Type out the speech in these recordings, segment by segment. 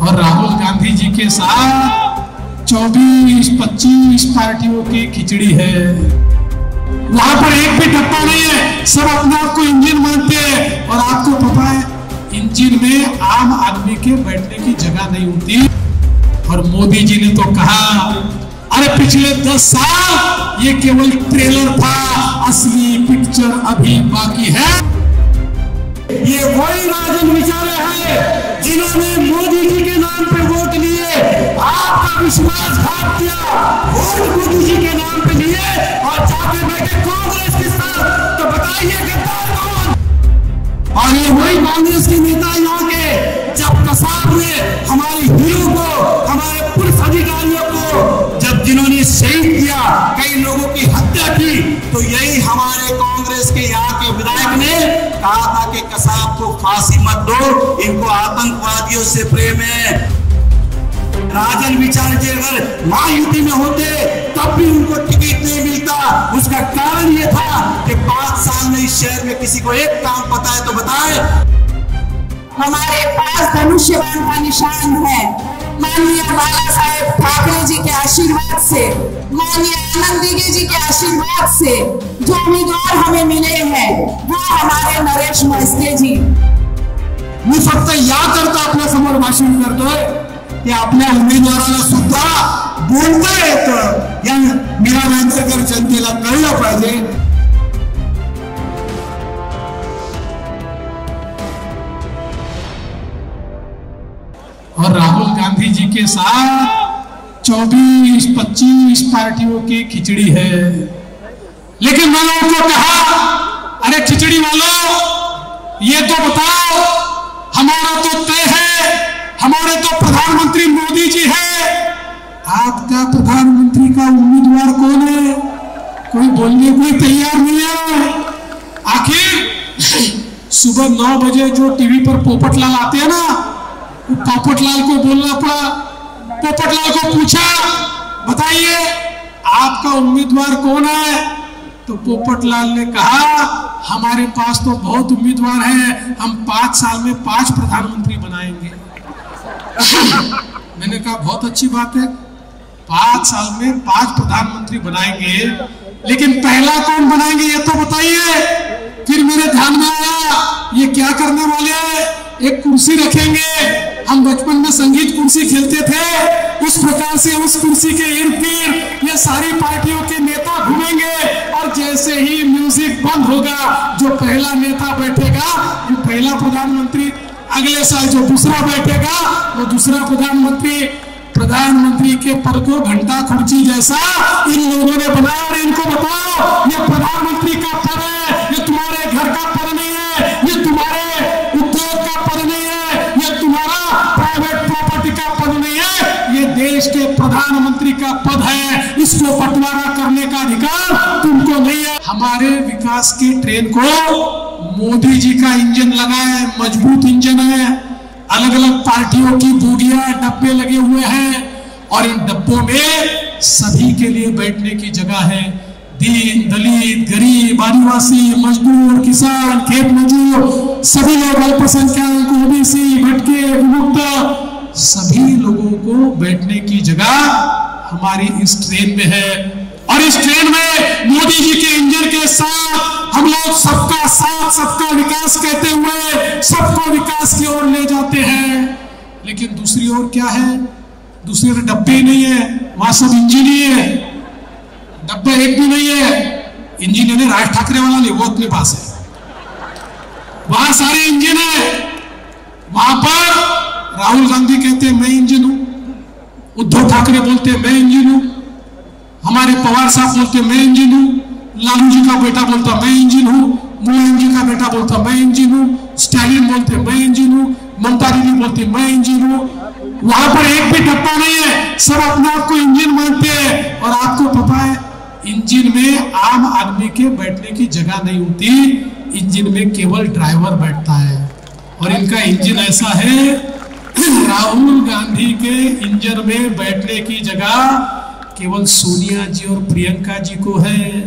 और राहुल गांधी जी के साथ 24-25 पार्टियों की खिचड़ी है। वहां पर एक भी डब्बा नहीं है, सब अपने आप को इंजन मानते हैं। और आपको पता है इंजन में आम आदमी के बैठने की जगह नहीं होती। और मोदी जी ने तो कहा अरे पिछले 10 साल ये केवल ट्रेलर था, असली पिक्चर अभी बाकी है। ये वही राजन विचारे हैं जिन्होंने मोदी जी के नाम पे वोट लिए, आपका विश्वासघात किया, वोट मोदी जी के नाम पे लिए और जाके बैठे कांग्रेस के साथ। तो बताइए गद्दार कौन? और ये वही कांग्रेस के नेता यहाँ के जब कसाब ने हमारी हीरो को, हमारे पुलिस अधिकारियों को जब जिन्होंने शहीद किया, कई लोगों की हत्या की, तो यही हमारे कांग्रेस के यहाँ के विधायक ने कहा था कि कसाब को फांसी मत दो, इनको आतंकवादियों से प्रेम है। राजन विचार जी अगर महायुति में होते तब भी उनको टिकट नहीं मिलता। उसका कारण यह था कि 5 साल में इस शहर में किसी को एक काम पता है तो बताए। हमारे पास धनुष्यबाण का निशान है। माननीय बाला साहेब ठाकरे जी के आशीर्वाद से, माननीय आनंद दीघे जी के आशीर्वाद से जो उम्मीदवार हमें मिले हैं वो हमारे नरेश मस्के जी। मी फक्त या करता आपल्या समोर भाषण करतोय की आपल्या उमेदवाराला सुद्धा बोलता येतं, या मीरा भाईंदरकर जनतेला कळलं पाहिजे। और राहुल गांधी जी के साथ 24-25 पार्टियों की खिचड़ी है। लेकिन मैंने उनको कहा अरे खिचड़ी वालों ये तो बताओ, हमारा तो तय है, हमारे तो प्रधानमंत्री मोदी जी है, आपका प्रधानमंत्री का उम्मीदवार कौन है? कोई बोलने को तैयार नहीं है। आखिर सुबह 9 बजे जो टीवी पर पोपटलाल आते हैं ना, पोपटलाल को बोलना पड़ा। पोपटलाल को पूछा बताइए आपका उम्मीदवार कौन है? तो पोपटलाल ने कहा हमारे पास तो बहुत उम्मीदवार हैं, हम 5 साल में 5 प्रधानमंत्री बनाएंगे। मैंने कहा बहुत अच्छी बात है, 5 साल में 5 प्रधानमंत्री बनाएंगे, लेकिन पहला कौन बनाएंगे ये तो बताइए। फिर मेरे ध्यान में आया ये क्या करने वाले हैं, एक कुर्सी रखेंगे। हम बचपन में संगीत कुर्सी खेलते थे, उस प्रकार से उस कुर्सी के इर्द गिर्द ये सारी पार्टियों के नेता घूमेंगे और जैसे ही म्यूजिक बंद होगा जो पहला नेता बैठेगा वो पहला प्रधानमंत्री, अगले साल जो दूसरा बैठेगा वो दूसरा प्रधानमंत्री। प्रधानमंत्री के पद को घंटा कुर्सी जैसा इन लोगों ने बनाया। और इनको बताओ ये प्रधानमंत्री का पद है, ये तुम्हारे घर का पद नहीं है, ये तुम्हारे उद्योग का पद नहीं है, ये तुम्हारा प्राइवेट प्रॉपर्टी का पद नहीं है, ये देश के प्रधानमंत्री का पद है। इसको बंटवारा करने का अधिकार तुमको नहीं है। हमारे विकास की ट्रेन को मोदी जी का इंजन लगा है, मजबूत इंजन है। अलग अलग पार्टियों की बोगियां, डब्बे लगे हुए हैं और इन डब्बों में सभी के लिए बैठने की जगह है। दीन, दलित, गरीब, आदिवासी, मजदूर, किसान, खेत मजदूर, सभी लोग, अल्पसंख्यक, ओबीसी, भटके, विमुक्त, सभी लोगों को बैठने की जगह हमारी इस ट्रेन में है। और इस ट्रेन में मोदी जी के इंजन के साथ हम लोग सबका साथ, सबका विकास कहते हुए सबको विकास की ओर ले जाते हैं। लेकिन दूसरी ओर क्या है? दूसरी ओर डब्बे ही नहीं है, वहां सब इंजन ही है, डब्बे एक भी नहीं है। इंजन यानी राज ठाकरे वाला नहीं, वो अपने पास है, वहां सारे इंजन है। वहां पर राहुल गांधी कहते हैं मैं इंजन हूं, उद्धव ठाकरे बोलते हैं मैं इंजन हूं, हमारे पवार साहब बोलते मैं इंजन हूं, लालू जी का बेटा बोलता मैं इंजन हूं, मुलायम जी का बेटा बोलता मैं इंजन हूं, स्टालिन बोलते मैं इंजन हूं, ममता दीदी बोलते मैं इंजन हूं। वहां पर एक भी डब्बा नहीं है, सब अपने आप को इंजन मानते हैं। और आपको पता है इंजन में आम आदमी के बैठने की जगह नहीं होती, इंजन में केवल ड्राइवर बैठता है। और इनका इंजन ऐसा है, राहुल गांधी के इंजन में बैठने की जगह केवल सोनिया जी और प्रियंका जी को है।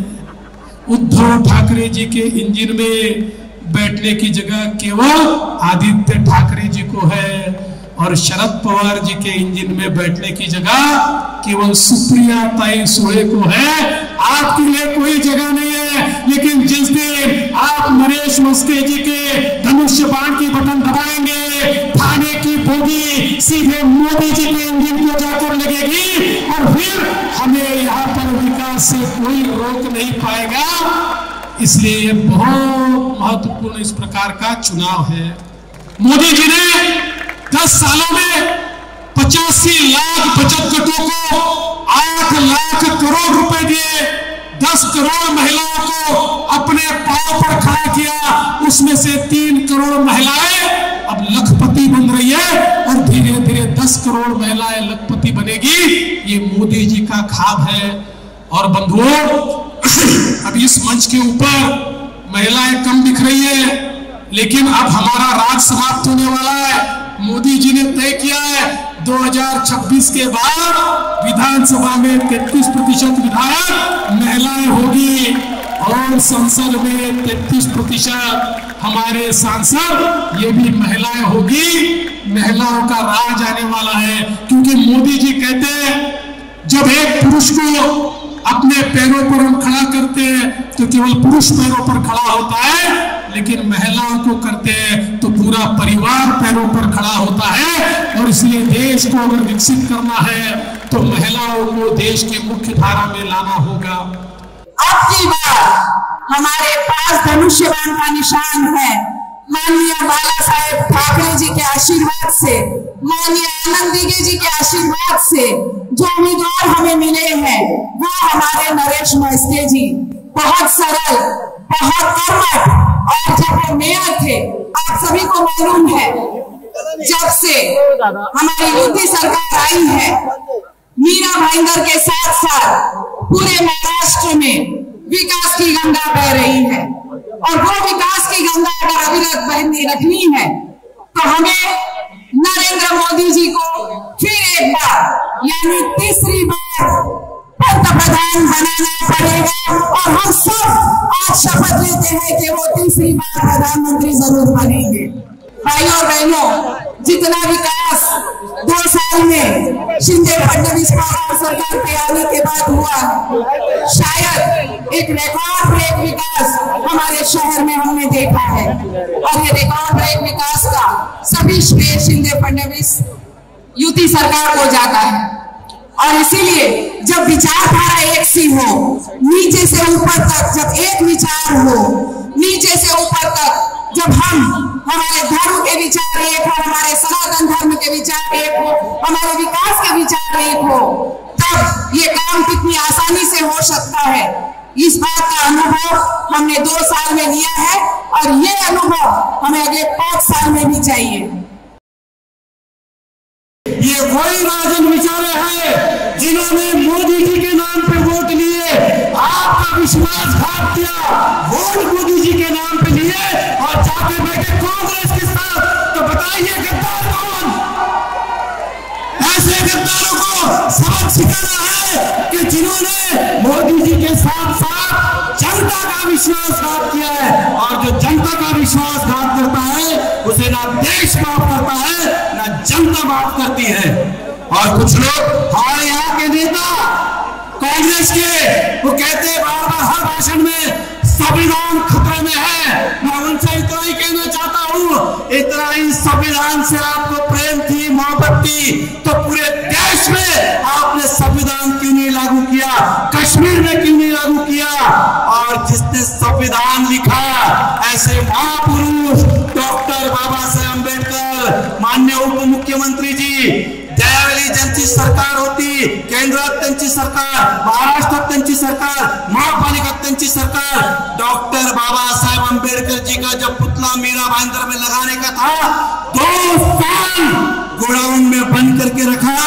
उद्धव ठाकरे जी के इंजन में बैठने की जगह केवल आदित्य ठाकरे जी को है। और शरद पवार जी के इंजन में बैठने की जगह केवल सुप्रिया ताई सुळे को है, आपके लिए कोई जगह नहीं है। लेकिन जिस दिन आप नरेश मस्के जी के धनुष्य बाण की बटन दबाएंगे, थाने की बोगी सीधे मोदी जी के इंजन को जाकर लगेगी और फिर हमें यहाँ पर विकास से कोई रोक नहीं पाएगा। इसलिए ये बहुत महत्वपूर्ण इस प्रकार का चुनाव है। मोदी जी ने 10 सालों में 85 लाख बचत गटों को 8 लाख करोड़ रुपए दिए, 10 करोड़ महिलाओं को अपने पांव पर खड़ा किया, उसमें से 3 करोड़ महिलाएं अब लखपति बन रही है और धीरे धीरे 10 करोड़ महिलाएं लखपति बनेगी। ये मोदी जी का ख्वाब है। और बंधुओं, अब इस मंच के ऊपर महिलाएं कम दिख रही है, लेकिन अब हमारा राज समाप्त होने वाला है। मोदी जी ने तय किया है 2026 के बाद विधानसभा में 33% विधायक महिलाएं होगी और संसद में 33% हमारे सांसद ये भी महिलाएं होगी। महिलाओं का राज आने वाला है, क्योंकि मोदी जी कहते हैं जब एक पुरुष को अपने पैरों पर हम खड़ा करते हैं तो केवल पुरुष पैरों पर खड़ा होता है, लेकिन महिलाओं को करते हैं तो पूरा परिवार पैरों पर खड़ा होता है। और इसलिए देश को अगर विकसित करना है तो महिलाओं को देश की मुख्य धारा में लाना होगा। अब की बार हमारे पास धनुष्य बाण का निशान है। माननीय बाला साहेब ठाकरे जी के आशीर्वाद से, माननीय आनंद दीघे जी के आशीर्वाद से जो उम्मीदवार हमें मिले हैं वो हमारे नरेश मस्के जी, बहुत सरल, बहुत कर्मठ, और जब वो मेयर थे, आप सभी को मालूम है, जब से हमारी यूपी सरकार आई है, मीरा भाईंदर के साथ साथ पूरे महाराष्ट्र में विकास की गंगा बह रही है। और वो विकास की गंगा अगर अविरत बहती रखनी है तो हमें नरेंद्र मोदी जी को फिर एक बार यानी तीसरी बार पंतप्रधान बनाना पड़ेगा। और हम सब आज शपथ लेते हैं कि वो तीसरी बार प्रधानमंत्री जरूर बनेंगे। भाइयों और बहनों, जितना विकास 2 साल में शिंदे फडणवीस सरकार के आने के बाद हुआ, शायद एक रिकॉर्ड ब्रेक विकास हमारे शहर में हमने देखा है। और ये रिकॉर्ड ब्रेक विकास का सभी श्रेय शिंदे फडणवीस युति सरकार को जाता है। और इसीलिए जब विचारधारा एक सी हो, नीचे से ऊपर तक जब एक विचार हो, नीचे से ऊपर तक जब हमारे धर्म के विचार एक हो, हमारे सनातन धर्म के विचार एक हो, हमारे विकास के विचार एक हो, तब ये काम कितनी आसानी से हो सकता है। इस बात का अनुभव हमने 2 साल में लिया है और ये अनुभव हमें अगले 5 साल में भी चाहिए। ये वही राजन विचारे हैं जिन्होंने मोदी जी के नाम पे वोट लिए, आपका विश्वासघात किया, वोट मोदी जी के नाम पे लिए और जाके बैठे कांग्रेस के साथ। तो बताइए गद्दार कौन? ऐसे गद्दारों को सबक सिखाना है कि जिन्होंने मोदी जी के साथ साथ जनता का विश्वासघात किया है। और जो जनता का विश्वासघात करता है उसे ना देश माफ करता है ना जनता माफ करती है। और कुछ लोग हमारे यहाँ के नेता कांग्रेस के, वो कहते हैं बार बार हर भाषण में संविधान खतरे में है। मैं उनसे इतना ही कहना चाहता हूँ, इतना ही संविधान से आपको प्रेम थी, मोहब्बत थी, तो पूरे देश में आपने संविधान क्यों नहीं लागू किया? कश्मीर में क्यों नहीं लागू किया? और जिसने संविधान लिखा ऐसे महापुरुष डॉक्टर बाबा साहेब अम्बेडकर, माननीय उप मुख्यमंत्री जी, त्यावेळी ज्यांची सरकार होती, केंद्रात त्यांची सरकार, महाराष्ट्रात त्यांची सरकार, महापालिकात त्यांची सरकार, डॉक्टर बाबा साहेब अम्बेडकर जी का जब पुतला मीरा भाईंदर में लगाने का था, 2 साल गोडाउन में बंद करके रखा।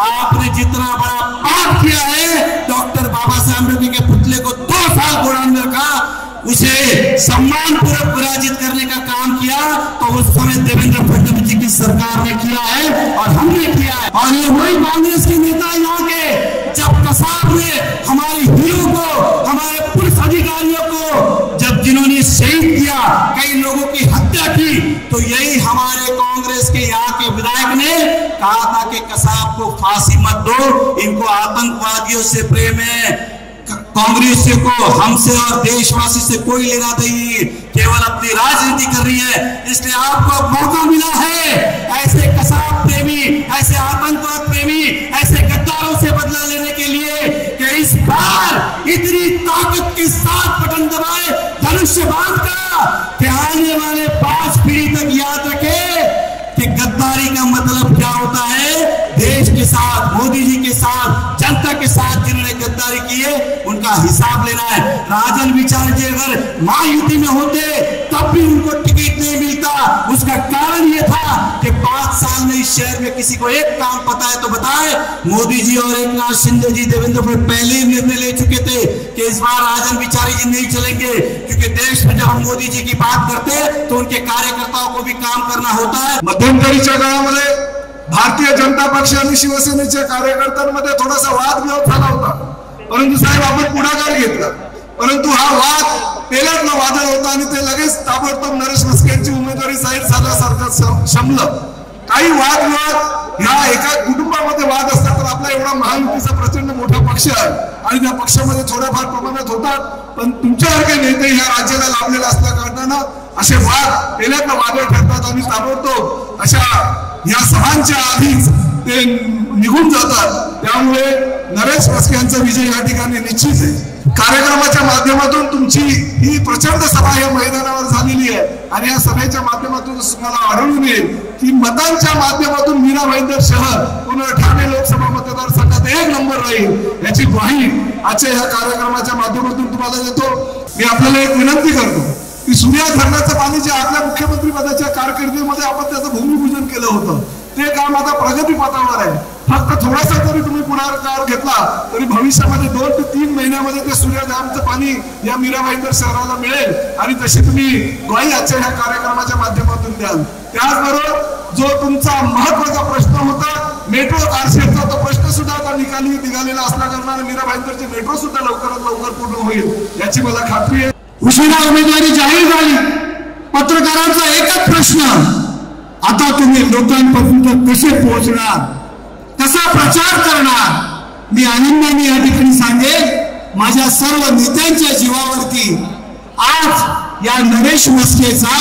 आपने जितना बड़ा पाप किया है, डॉक्टर बाबा साहेब अम्बेडकर के पुतले को 2 साल गोडाउन में रखा, उसे सम्मान पूर्वक पराजित करने का काम किया, तो उस समय देवेंद्र फडणवीस जी की सरकार ने किया है और हमने किया है। और ये वही कांग्रेस के नेता यहाँ के, जब कसाब ने हमारे हीरो को, हमारे पुलिस अधिकारियों को जब जिन्होंने शहीद किया, कई लोगों की हत्या की, तो यही हमारे कांग्रेस के यहाँ के विधायक ने कहा था कि कसाब को फांसी मत दो, इनको आतंकवादियों से प्रेम है, कांग्रेस को हमसे और देशवासी से कोई लेना नहीं, केवल अपनी राजनीति कर रही है। इसलिए आपको मौका मिला है ऐसे कसाब प्रेमी, ऐसे आतंकवाद प्रेमी, ऐसे गद्दारों से बदला लेने के लिए कि इस बार इतनी ताकत के साथ बटन दबाए धनुष्यबाण का कि आने वाले 5 पीढ़ी तक याद रखे कि गद्दारी का मतलब क्या होता है। देश के साथ, मोदी जी के साथ, जनता के साथ जिन्होंने गद्दारी की है उनका हिसाब लेना है। राजन विचार जी अगर महायुति में होते तब भी उनको टिकट नहीं मिलता। उसका कारण यह था कि 5 साल में इस शहर में किसी को एक काम पता है तो बताए। मोदी जी और एकनाथ शिंदे जी, देवेंद्र फडणवीस पहले ही निर्णय ले चुके थे कि इस बार राजन विचारी जी नहीं चलेंगे, क्योंकि देश में जब हम मोदी जी की बात करते हैं तो उनके कार्यकर्ताओं को भी काम करना होता है। मध्यंतरीच्या काळामध्ये भारतीय जनता पक्ष आणि शिवसेनेच्या कार्यकर्त्यांमध्ये थोडासा वादविवाद झाला होता, परंतु साहेब आपण पुढाकार घेतला, परंतु हा वाद पेल्यातला वादळ होता आणि ते लगेच ताबडतोब नरेश म्हस्केंची उमेदवारी जाहीर झाल्यासारखं शमलं. काही वादविवाद ह्या एका कुटुंबामध्ये वाद असतात, तर आपला एवढा महायुतीचा प्रचंड मोठा पक्ष आहे आणि त्या पक्षामध्ये थोड्याफार प्रमाणात होतात, पण तुमच्यासारखे नेते ह्या राज्याला लाभलेले असल्या कारणानं असे वाद पेल्यातलं वादळ ठरतात आणि ताबडतोब अशा या सभांच्या आधीच ते निघून जातात. त्यामुळे नरेश म्हस्के यांचा विजय या ठिकाणी निश्चित आहे. कार्यक्रमाच्या माध्यमातून तुमची ही प्रचंड सभा या मैदानावर झालेली आहे आणि या सभेच्या माध्यमातून मला आढळून येईल की मतांच्या माध्यमातून मीरा भाईंदर शहर पुन्हा ठाणे लोकसभा मतदारसंघात 1 नंबर राहील याची ग्वाही आजच्या या कार्यक्रमाच्या माध्यमातून तुम्हाला देतो. मी आपल्याला एक विनंती करतो की सूर्या धरणाचं पाणी जे आपल्या मुख्यमंत्री पदाच्या कारकिर्दीमध्ये आपण त्याचं भूमिपूजन केलं होतं ते काम आता प्रगतीपथावर आहे. फक्त थोडासा जरी तुम्ही पुढाकार घेतला तरी भविष्यामध्ये 2 ते 3 महिन्यामध्ये ते सूर्या डॅमचं पाणी या मीरा भाईंदर शहराला मिळेल आणि तशी तुम्ही ग्वाही आजच्या ह्या कार्यक्रमाच्या माध्यमातून द्याल. त्याचबरोबर जो तुमचा महत्वाचा प्रश्न होता मेट्रो कारशेडचा, तो प्रश्न सुद्धा आता निघालेला असल्या कारणाने मीरा भाईंदरची मेट्रो सुद्धा लवकरात लवकर पूर्ण होईल याची मला खात्री आहे. उशिरा उमेदवारी जाहीर झाली, पत्रकारांचा एकच प्रश्न, आता तुम्ही लोकांपर्यंत कसे पोहोचणार, कसा प्रचार करणार. मी आनंदाने या ठिकाणी सांगेन माझ्या सर्व नेत्यांच्या जीवावरती आज या नरेश म्हस्केचा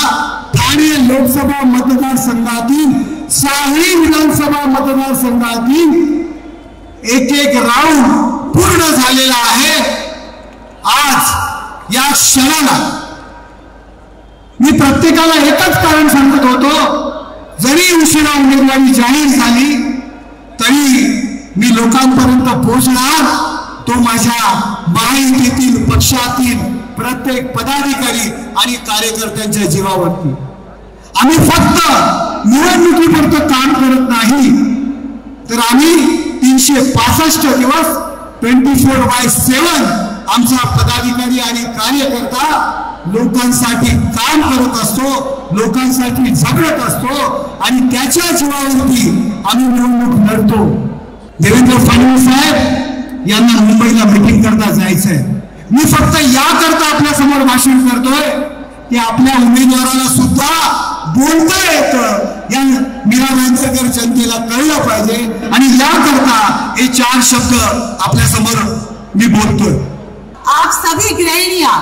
ठाणे लोकसभा मतदारसंघातील 6 विधानसभा मतदारसंघातील एक राऊंड पूर्ण झालेला आहे. आज या क्षणाला मी प्रत्येकाला एकच कारण सांगत होतो, जरी उशिरा उमेदवारी जाहीर झाली तरी मी लोकांपर्यंत पोहोचणार. तो माझ्या महायुतीतील पक्षातील प्रत्येक पदाधिकारी आणि कार्यकर्त्यांच्या जीवावरती. आम्ही फक्त निवडणुकीपुरतं काम करत नाही, तर आम्ही 365 दिवस 24/7 आमचा पदाधिकारी आणि कार्यकर्ता लोकांसाठी काम करत असतो, लोकांसाठी झगडत असतो आणि त्याच्या जीवावरती आम्ही निवडणूक लढतो. देवेंद्र फडणवीस साहेब यांना मुंबईला मीटिंग करता जायचंय. मी फक्त याकरता आपल्या समोर भाषण करतोय की आपल्या उमेदवाराला सुद्धा बोलता येतं या मीरा भाईंदर जनतेला कळलं पाहिजे आणि याकरता हे 4 शब्द आपल्या समोर मी बोलतोय. आप सभी गृहिणियां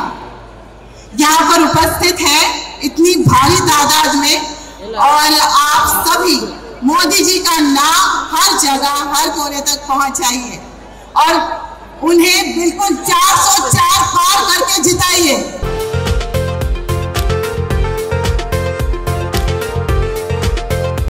यहाँ पर उपस्थित है इतनी भारी तादाद में और आप सभी मोदी जी का नाम हर जगह हर कोने तक पहुंचाइए और उन्हें बिल्कुल 404